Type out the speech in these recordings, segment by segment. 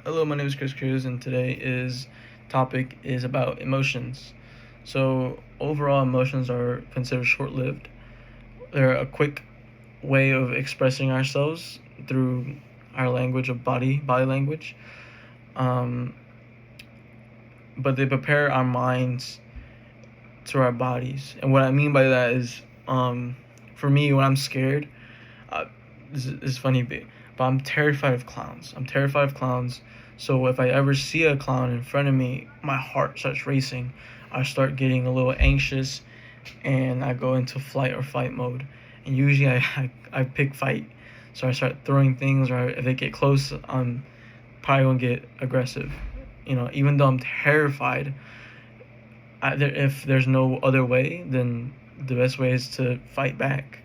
Hello, my name is Chris Cruz, and today's topic is about emotions. So, overall, emotions are considered short-lived. They're a quick way of expressing ourselves through our language of body language. Um, but they prepare our minds to our bodies. And what I mean by that is, for me, when I'm scared, uh, this is funny, but I'm terrified of clowns. I'm terrified of clowns. So if I ever see a clown in front of me, my heart starts racing. I start getting a little anxious, and I go into flight or fight mode. And usually I pick fight. So I start throwing things, or if they get close, I'm probably gonna get aggressive. Even though I'm terrified, if there's no other way, then the best way is to fight back.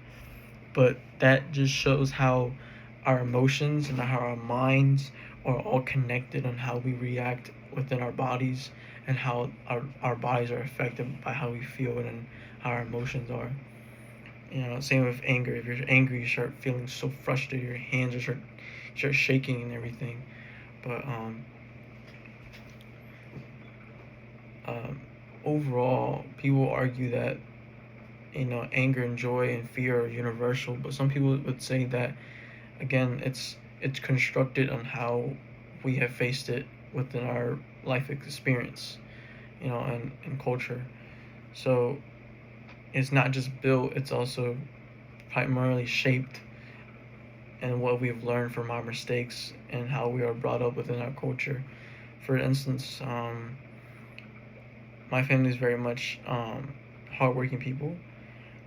But that just shows how our emotions and how our minds are all connected on how we react within our bodies, and how our bodies are affected by how we feel and how our emotions are. Same with anger. If you're angry, you start feeling so frustrated, your hands start shaking and everything. But um, overall, people argue that anger and joy and fear are universal, but some people would say that, again, it's constructed on how we have faced it within our life experience, and culture. So it's not just built; it's also primarily shaped in what we've learned from our mistakes and how we are brought up within our culture. For instance, my family is very much hardworking people.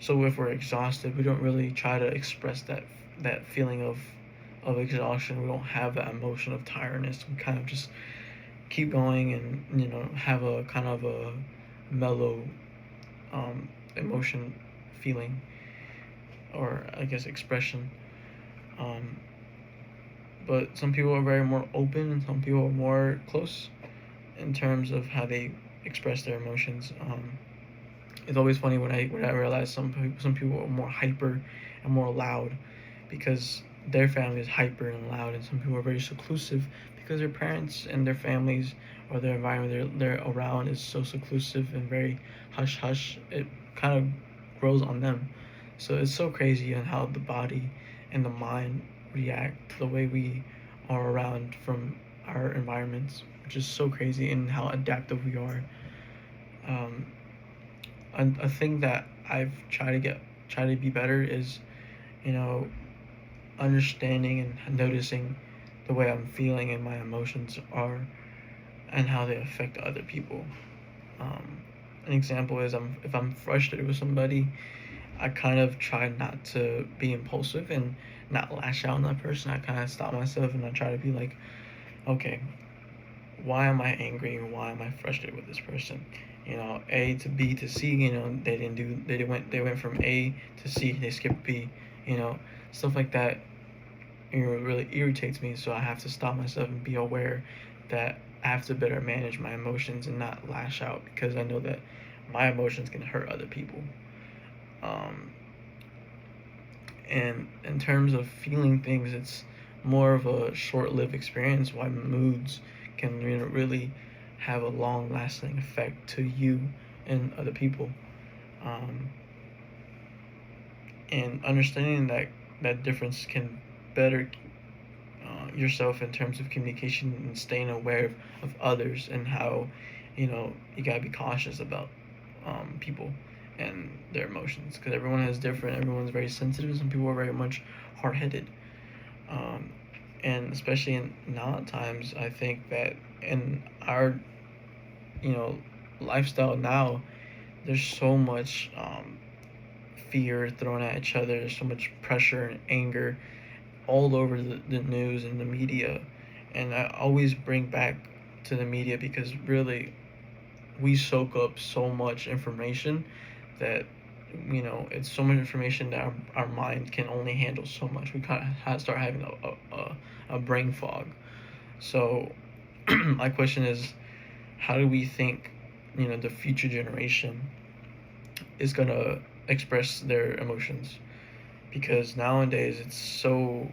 So if we're exhausted, we don't really try to express that feeling of exhaustion. We don't have that emotion of tiredness. We kind of just keep going, and have a kind of a mellow emotion, feeling, or I guess expression. Um, but some people are very more open, and some people are more close in terms of how they express their emotions. It's always funny when I realize some people are more hyper and more loud because their family is hyper and loud, and some people are very seclusive because their parents and their families or their environment they're around is so seclusive and very hush hush. It kind of grows on them. So it's so crazy on how the body and the mind react to the way we are around from our environments, which is so crazy, and how adaptive we are. Um, a thing that I've tried to be better is, you know, understanding and noticing the way I'm feeling and my emotions are, and how they affect other people. Um, an example is, if I'm frustrated with somebody, I kind of try not to be impulsive and not lash out on that person. I kind of stop myself and I try to be like, okay, why am I angry and why am I frustrated with this person? A to B to C. They went from A to C. They skipped B. Stuff like that. Really irritates me. So I have to stop myself and be aware that I have to better manage my emotions and not lash out, because I know that my emotions can hurt other people. Um, and in terms of feeling things, it's more of a short-lived experience. Why moods can really have a long-lasting effect to you and other people. Um, and understanding that difference can better yourself in terms of communication and staying aware of others, and how you gotta be cautious about people and their emotions, because everyone's very sensitive. Some people are very much hard-headed, um, and especially in now times, I think that in our you know lifestyle now, there's so much fear thrown at each other. There's so much pressure and anger all over the news and the media. And I always bring back to the media, because really we soak up so much information that it's so much information that our mind can only handle so much. We kind of start having a brain fog. So my question is, how do we think the future generation is gonna express their emotions? Because nowadays it's so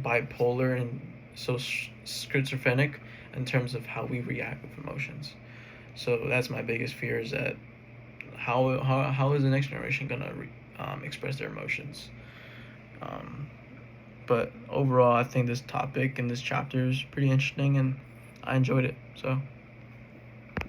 bipolar and so schizophrenic in terms of how we react with emotions. So that's my biggest fear, is that how is the next generation gonna express their emotions? Um, but overall, I think this topic and this chapter is pretty interesting, and I enjoyed it. So